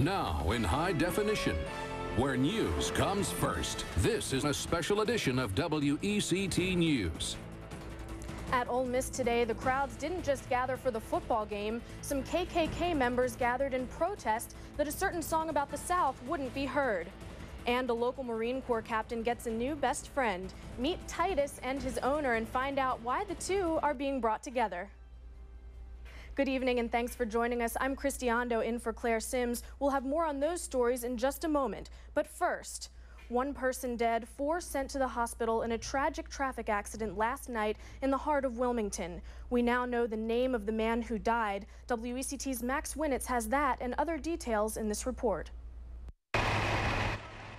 Now in high definition, where news comes first. This is a special edition of WECT News. At Ole Miss today, the crowds didn't just gather for the football game. Some KKK members gathered in protest that a certain song about the South wouldn't be heard. And a local Marine Corps captain gets a new best friend. Meet Titus and his owner and find out why the two are being brought together. Good evening and thanks for joining us. I'm Christiando in for Claire Sims. We'll have more on those stories in just a moment. But first, one person dead, 4 sent to the hospital in a tragic traffic accident last night in the heart of Wilmington. We now know the name of the man who died. WECT's Max Winitz has that and other details in this report.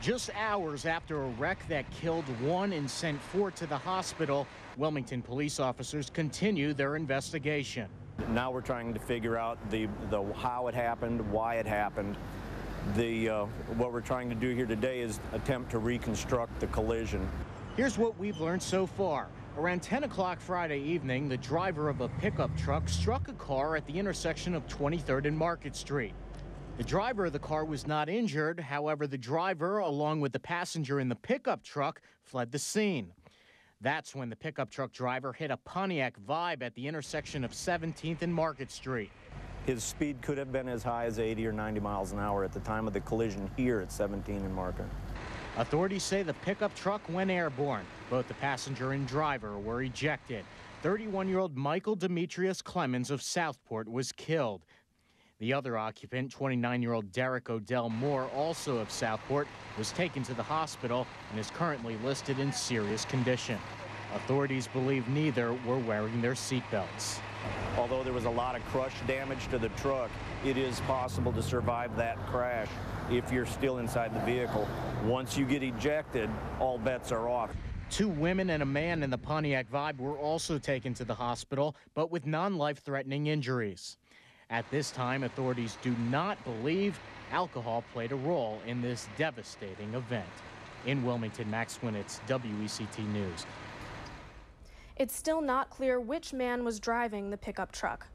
Just hours after a wreck that killed 1 and sent 4 to the hospital, Wilmington police officers continue their investigation. Now we're trying to figure out the how it happened, why it happened. What we're trying to do here today is attempt to reconstruct the collision. Here's what we've learned so far. Around 10 o'clock Friday evening, the driver of a pickup truck struck a car at the intersection of 23rd and Market Street. The driver of the car was not injured. However, the driver, along with the passenger in the pickup truck, fled the scene. That's when the pickup truck driver hit a Pontiac Vibe at the intersection of 17th and Market Street. His speed could have been as high as 80 or 90 miles an hour at the time of the collision here at 17 and Market. Authorities say the pickup truck went airborne. Both the passenger and driver were ejected. 31-year-old Michael Demetrius Clemens of Southport was killed. The other occupant, 29-year-old Derek Odell Moore, also of Southport, was taken to the hospital and is currently listed in serious condition. Authorities believe neither were wearing their seatbelts. Although there was a lot of crush damage to the truck, it is possible to survive that crash if you're still inside the vehicle. Once you get ejected, all bets are off. 2 women and a man in the Pontiac Vibe were also taken to the hospital, but with non-life-threatening injuries. At this time, authorities do not believe alcohol played a role in this devastating event. In Wilmington, Max Winitz, WECT News. It's still not clear which man was driving the pickup truck.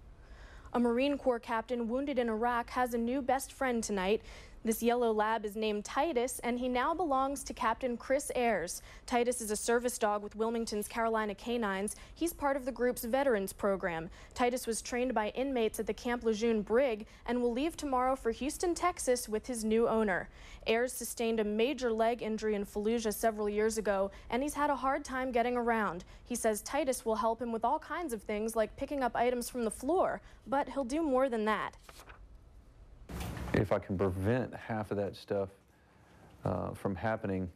A Marine Corps captain wounded in Iraq has a new best friend tonight. This yellow lab is named Titus, and he now belongs to Captain Chris Ayers. Titus is a service dog with Wilmington's Carolina Canines. He's part of the group's veterans program. Titus was trained by inmates at the Camp Lejeune Brig and will leave tomorrow for Houston, Texas with his new owner. Ayers sustained a major leg injury in Fallujah several years ago, and he's had a hard time getting around. He says Titus will help him with all kinds of things like picking up items from the floor, but he'll do more than that. If I can prevent half of that stuff from happening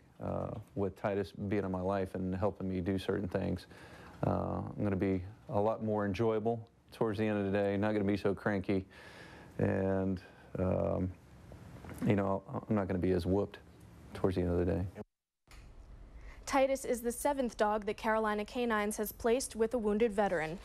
with Titus being in my life and helping me do certain things, I'm going to be a lot more enjoyable towards the end of the day, not going to be so cranky, and you know, I'm not going to be as whooped towards the end of the day. Titus is the 7th dog that Carolina Canines has placed with a wounded veteran.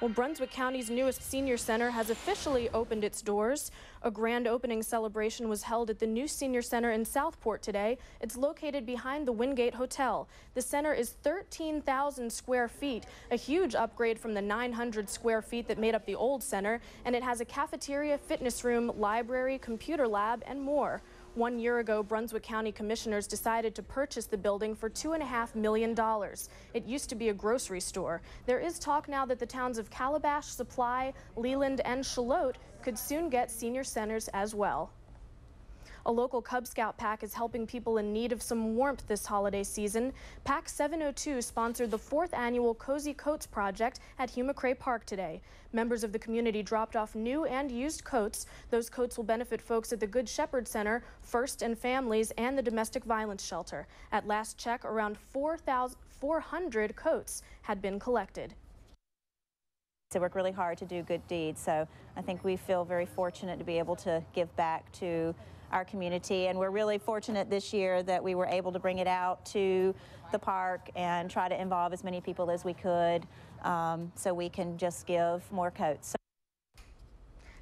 Well, Brunswick County's newest senior center has officially opened its doors. A grand opening celebration was held at the new senior center in Southport today. It's located behind the Wingate Hotel. The center is 13,000 square feet, a huge upgrade from the 900 square feet that made up the old center, and it has a cafeteria, fitness room, library, computer lab, and more. 1 year ago, Brunswick County commissioners decided to purchase the building for $2.5 million. It used to be a grocery store. There is talk now that the towns of Calabash, Supply, Leland, and Shallotte could soon get senior centers as well. A local Cub Scout pack is helping people in need of some warmth this holiday season. Pack 702 sponsored the 4th annual Cozy Coats project at Hugh McCray Park today. Members of the community dropped off new and used coats. Those coats will benefit folks at the Good Shepherd Center, First and Families, and the Domestic Violence Shelter. At last check, around 4,400 coats had been collected. They work really hard to do good deeds, so I think we feel very fortunate to be able to give back to our community, and we're really fortunate this year that we were able to bring it out to the park and try to involve as many people as we could so we can just give more coats.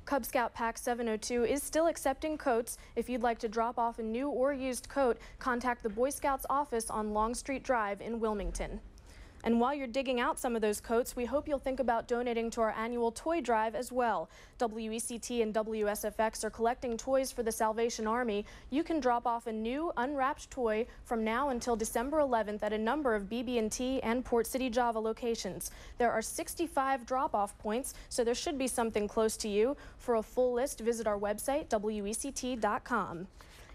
Cub Scout Pack 702 is still accepting coats. If you'd like to drop off a new or used coat, contact the Boy Scouts office on Longstreet Drive in Wilmington. And while you're digging out some of those coats, we hope you'll think about donating to our annual toy drive as well. WECT and WSFX are collecting toys for the Salvation Army. You can drop off a new unwrapped toy from now until December 11th at a number of BB&T and Port City Java locations. There are 65 drop-off points, so there should be something close to you. For a full list, visit our website, WECT.com.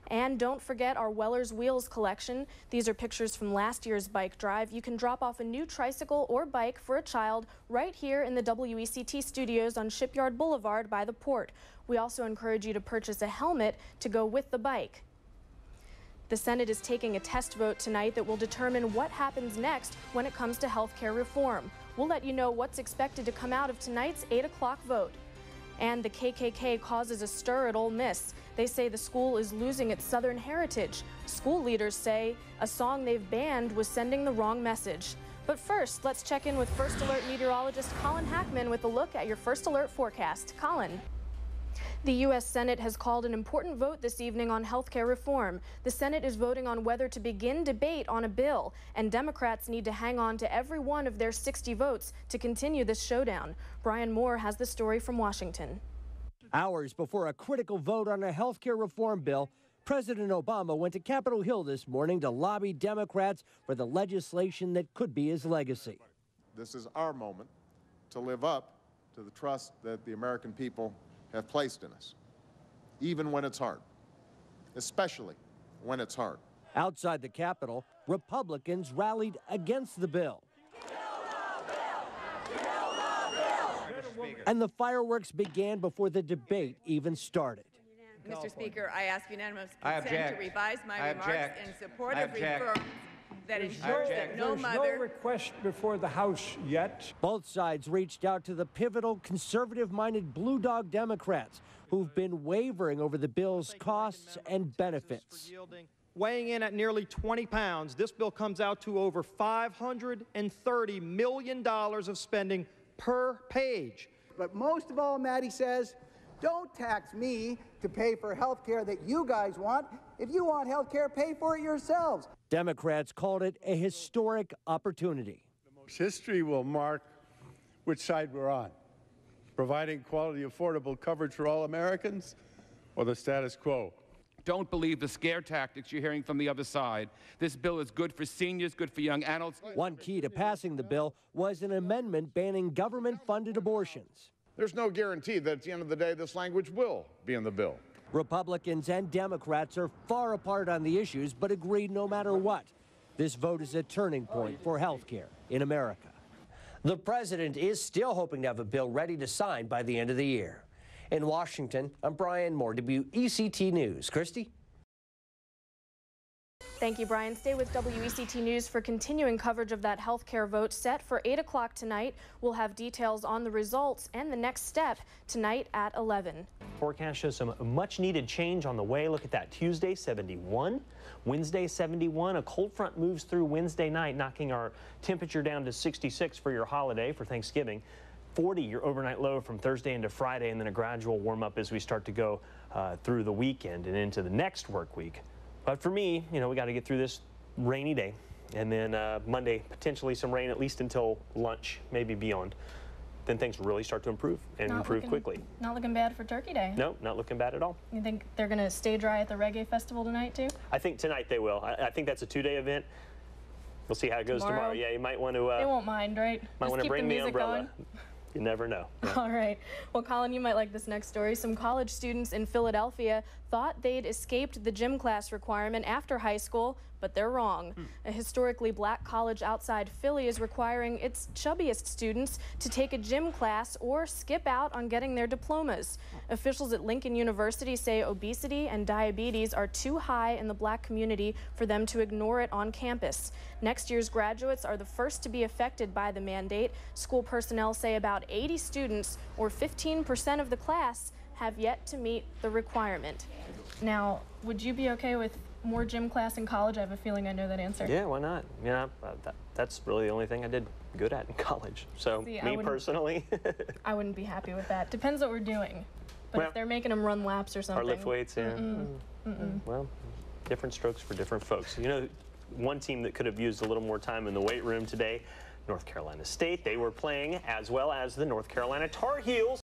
And don't forget our Weller's Wheels collection. These are pictures from last year's bike drive. You can drop off a new tricycle or bike for a child right here in the WECT studios on Shipyard Boulevard by the port. We also encourage you to purchase a helmet to go with the bike. The Senate is taking a test vote tonight that will determine what happens next when it comes to health care reform. We'll let you know what's expected to come out of tonight's 8 o'clock vote. And the KKK causes a stir at Ole Miss. They say the school is losing its Southern heritage. School leaders say a song they've banned was sending the wrong message. But first, let's check in with First Alert meteorologist Colin Hackman with a look at your First Alert forecast. Colin. The U.S. Senate has called an important vote this evening on health care reform. The Senate is voting on whether to begin debate on a bill, and Democrats need to hang on to every one of their 60 votes to continue this showdown. Brian Moore has the story from Washington. Hours before a critical vote on a health care reform bill, President Obama went to Capitol Hill this morning to lobby Democrats for the legislation that could be his legacy. This is our moment to live up to the trust that the American people have placed in us, even when it's hard, especially when it's hard. Outside the Capitol, Republicans rallied against the bill. And the fireworks began before the debate even started. Mr. Speaker, I ask unanimous consent to revise my remarks in support of reforms that ensures that no mother... There's no request before the House yet. Both sides reached out to the pivotal conservative-minded Blue Dog Democrats who've been wavering over the bill's costs and benefits. Weighing in at nearly 20 pounds, this bill comes out to over $530 million of spending per page. But most of all, Maddie says, don't tax me to pay for health care that you guys want. If you want health care, pay for it yourselves. Democrats called it a historic opportunity. History will mark which side we're on, providing quality, affordable coverage for all Americans or the status quo. Don't believe the scare tactics you're hearing from the other side. This bill is good for seniors, good for young adults. One key to passing the bill was an amendment banning government-funded abortions. There's no guarantee that at the end of the day this language will be in the bill. Republicans and Democrats are far apart on the issues, but agree no matter what. This vote is a turning point for health care in America. The president is still hoping to have a bill ready to sign by the end of the year. In Washington, I'm Brian Moore, WECT News. Christy? Thank you, Brian. Stay with WECT News for continuing coverage of that health care vote set for 8 o'clock tonight. We'll have details on the results and the next step tonight at 11. Forecast shows some much needed change on the way. Look at that. Tuesday, 71. Wednesday, 71. A cold front moves through Wednesday night, knocking our temperature down to 66 for your holiday for Thanksgiving. 40, your overnight low from Thursday into Friday, and then a gradual warm up as we start to go through the weekend and into the next work week. But for me, you know, we got to get through this rainy day, and then Monday, potentially some rain, at least until lunch, maybe beyond. Then things really start to improve and improve quickly. Not looking bad for Turkey Day. No, not looking bad at all. You think they're going to stay dry at the reggae festival tonight, too? I think tonight they will. I think that's a 2-day event. We'll see how it goes tomorrow. Yeah, you might want to... they won't mind, right? Might want to bring the umbrella. Going. You never know. Yeah. All right. Well, Colin, you might like this next story. Some college students in Philadelphia thought they'd escaped the gym class requirement after high school, but they're wrong. A historically black college outside Philly is requiring its chubbiest students to take a gym class or skip out on getting their diplomas. Officials at Lincoln University say obesity and diabetes are too high in the black community for them to ignore it on campus. Next year's graduates are the first to be affected by the mandate. School personnel say about 80 students, or 15% of the class, have yet to meet the requirement. Now, would you be okay with more gym class in college? I have a feeling I know that answer. Yeah, why not? You know, that's really the only thing I did good at in college. So, See, me personally. I wouldn't be happy with that. Depends what we're doing. But well, if they're making them run laps or something. Or lift weights, yeah. Well, different strokes for different folks. You know, one team that could have used a little more time in the weight room today, North Carolina State. They were playing as well as the North Carolina Tar Heels.